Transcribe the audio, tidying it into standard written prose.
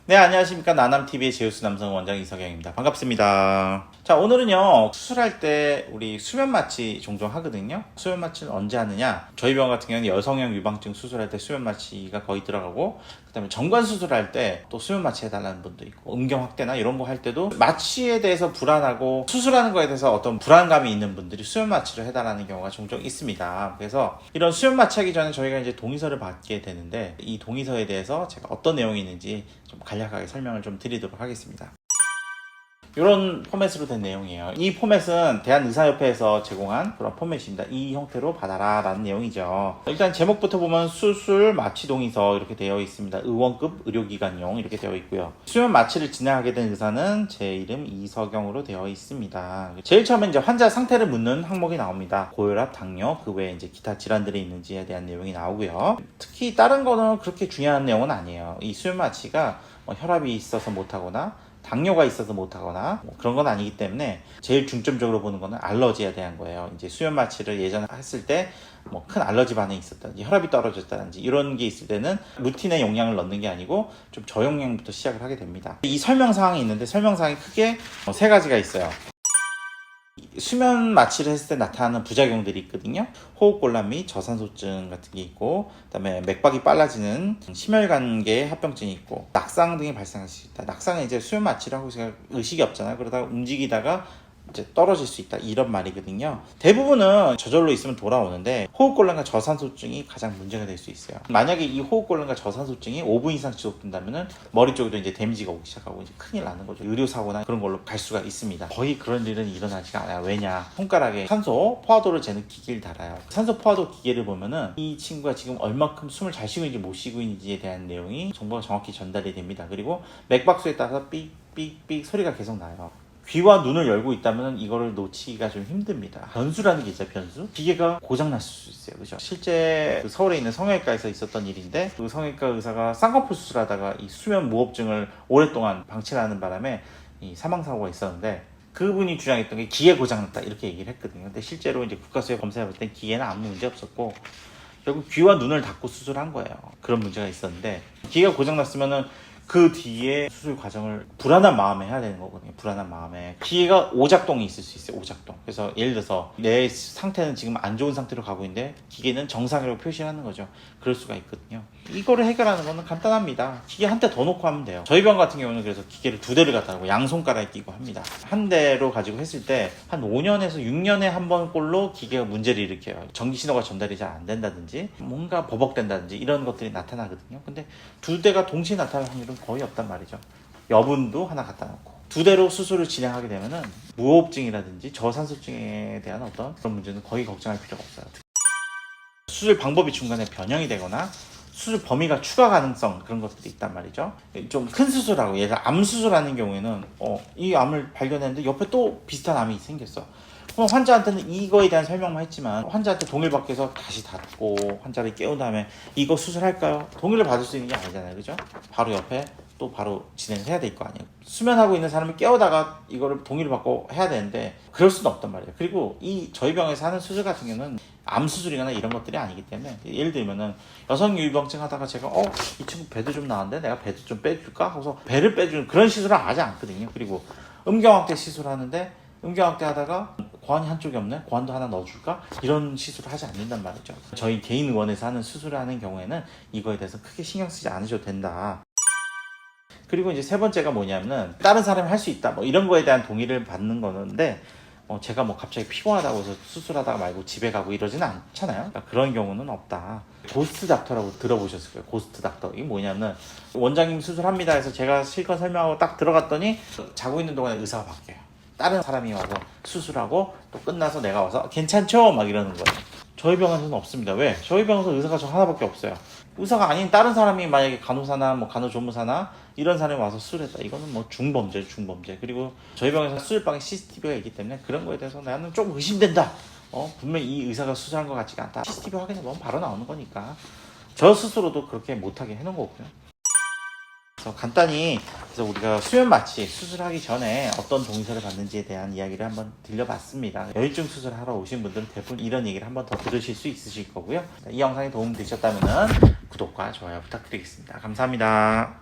네, 안녕하십니까. 나남TV의 제우스 남성 원장 이석영입니다. 반갑습니다. 자, 오늘은요, 수술할 때 우리 수면 마취 종종 하거든요. 수면 마취는 언제 하느냐? 저희 병원 같은 경우는 여성형 유방증 수술할 때 수면 마취가 거의 들어가고, 그 다음에 정관 수술할 때 또 수면 마취 해달라는 분도 있고, 음경 확대나 이런 거 할 때도 마취에 대해서 불안하고, 수술하는 거에 대해서 어떤 불안감이 있는 분들이 수면 마취를 해달라는 경우가 종종 있습니다. 그래서 이런 수면 마취 하기 전에 저희가 이제 동의서를 받게 되는데, 이 동의서에 대해서 제가 어떤 내용이 있는지 좀 간략하게 설명을 좀 드리도록 하겠습니다. 이런 포맷으로 된 내용이에요. 이 포맷은 대한의사협회에서 제공한 그런 포맷입니다. 이 형태로 받아라 라는 내용이죠. 일단 제목부터 보면 수술 마취 동의서 이렇게 되어 있습니다. 의원급 의료기관용 이렇게 되어 있고요. 수면 마취를 진행하게 된 의사는 제 이름 이석영으로 되어 있습니다. 제일 처음에 이제 환자 상태를 묻는 항목이 나옵니다. 고혈압, 당뇨, 그 외에 이제 기타 질환들이 있는지에 대한 내용이 나오고요. 특히 다른 거는 그렇게 중요한 내용은 아니에요. 이 수면 마취가 혈압이 있어서 못하거나 당뇨가 있어서 못하거나 그런 건 아니기 때문에 제일 중점적으로 보는 거는 알러지에 대한 거예요. 이제 수면 마취를 예전에 했을 때 큰 알러지 반응이 있었다든지 혈압이 떨어졌다든지 이런 게 있을 때는 루틴에 용량을 넣는 게 아니고 좀 저용량부터 시작을 하게 됩니다. 이 설명사항이 있는데 설명사항이 크게 세 가지가 있어요. 수면 마취를 했을 때 나타나는 부작용들이 있거든요. 호흡곤란 및 저산소증 같은 게 있고, 그다음에 맥박이 빨라지는 심혈관계 합병증이 있고, 낙상 등이 발생할 수 있다. 낙상은 이제 수면 마취를 하고 제가 의식이 없잖아요. 그러다가 움직이다가 이제 떨어질 수 있다 이런 말이거든요. 대부분은 저절로 있으면 돌아오는데 호흡곤란과 저산소증이 가장 문제가 될 수 있어요. 만약에 이 호흡곤란과 저산소증이 5분 이상 지속된다면은 머리 쪽에도 이제 데미지가 오기 시작하고 이제 큰일 나는 거죠. 의료사고나 그런 걸로 갈 수가 있습니다. 거의 그런 일은 일어나지가 않아요. 왜냐? 손가락에 산소 포화도를 재는 기계를 달아요. 산소 포화도 기계를 보면은 이 친구가 지금 얼마큼 숨을 잘 쉬고 있는지 못 쉬고 있는지에 대한 내용이 정보가 정확히 전달이 됩니다. 그리고 맥박수에 따라서 삑삑삑 소리가 계속 나요. 귀와 눈을 열고 있다면 이거를 놓치기가 좀 힘듭니다. 변수라는 게 있죠, 변수. 기계가 고장날 수 있어요. 그죠? 실제 서울에 있는 성형외과에서 있었던 일인데 그 성형외과 의사가 쌍꺼풀 수술하다가 이 수면 무호흡증을 오랫동안 방치하는 바람에 이 사망사고가 있었는데 그분이 주장했던 게 기계 고장났다 이렇게 얘기를 했거든요. 근데 실제로 이제 국가수에 검사해볼 땐 기계는 아무 문제 없었고 결국 귀와 눈을 닫고 수술한 거예요. 그런 문제가 있었는데 기계가 고장났으면은 그 뒤에 수술 과정을 불안한 마음에 해야 되는 거거든요. 불안한 마음에. 기계가 오작동이 있을 수 있어요. 오작동. 그래서 예를 들어서 내 상태는 지금 안 좋은 상태로 가고 있는데 기계는 정상이라고 표시하는 거죠. 그럴 수가 있거든요. 이거를 해결하는 거는 간단합니다. 기계 한 대 더 놓고 하면 돼요. 저희 병 같은 경우는 그래서 기계를 2대를 갖다 놓고 양손가락에 끼고 합니다. 한 대로 가지고 했을 때 한 5년에서 6년에 한 번 꼴로 기계가 문제를 일으켜요. 전기 신호가 전달이 잘 안 된다든지 뭔가 버벅된다든지 이런 것들이 나타나거든요. 근데 2대가 동시에 나타날 확률은 거의 없단 말이죠. 여분도 하나 갖다 놓고 2대로 수술을 진행하게 되면은 무호흡증이라든지 저산소증에 대한 어떤 그런 문제는 거의 걱정할 필요가 없어요. 수술 방법이 중간에 변형이 되거나 수술 범위가 추가 가능성 그런 것들이 있단 말이죠. 좀 큰 수술하고 예를 들어 암 수술하는 경우에는 이 암을 발견했는데 옆에 또 비슷한 암이 생겼어. 그럼 환자한테는 이거에 대한 설명만 했지만 환자한테 동의를 받기 위해서 다시 닫고 환자를 깨운 다음에 이거 수술할까요? 동의를 받을 수 있는 게 아니잖아요. 그죠? 바로 옆에 또 바로 진행을 해야 될 거 아니에요. 수면하고 있는 사람을 깨우다가 이거를 동의를 받고 해야 되는데 그럴 수는 없단 말이에요. 그리고 저희 병에서 하는 수술 같은 경우는 암 수술이거나 이런 것들이 아니기 때문에 예를 들면은 여성 유방증 하다가 제가 이 친구 배도 좀 나왔는데 내가 배도 좀 빼줄까? 하고서 배를 빼주는 그런 시술을 하지 않거든요. 그리고 음경확대 시술하는데 음경확대 하다가 고환이 한쪽이 없네? 고환도 하나 넣어줄까? 이런 시술을 하지 않는단 말이죠. 저희 개인 의원에서 하는 수술을 하는 경우에는 이거에 대해서 크게 신경 쓰지 않으셔도 된다. 그리고 이제 세 번째가 뭐냐면은 다른 사람이 할 수 있다 이런 거에 대한 동의를 받는 거는데 제가 갑자기 피곤하다고 해서 수술하다가 말고 집에 가고 이러지는 않잖아요. 그러니까 그런 경우는 없다. 고스트 닥터라고 들어보셨을 거예요. 고스트 닥터. 이게 뭐냐면 원장님 수술합니다 해서 제가 실컷 설명하고 딱 들어갔더니 자고 있는 동안에 의사가 바뀌어요. 다른 사람이 와서 수술하고 또 끝나서 내가 와서 괜찮죠? 막 이러는 거예요. 저희 병원에서는 없습니다. 왜? 저희 병원에서 의사가 저 하나밖에 없어요. 의사가 아닌 다른 사람이 만약에 간호사나 간호조무사나 이런 사람이 와서 수술했다. 이거는 중범죄죠, 중범죄. 그리고 저희 병에서 수술방에 CCTV가 있기 때문에 그런 거에 대해서 나는 좀 의심된다. 분명히 이 의사가 수술한 것 같지가 않다. CCTV 확인해보면 바로 나오는 거니까. 저 스스로도 그렇게 못하게 해놓은 거고요. 그래서 간단히 그래서 우리가 수면 마취 수술하기 전에 어떤 동의서를 받는지에 대한 이야기를 한번 들려봤습니다. 여유증 수술을 하러 오신 분들은 대부분 이런 얘기를 한번 더 들으실 수 있으실 거고요. 이 영상이 도움 되셨다면 구독과 좋아요 부탁드리겠습니다. 감사합니다.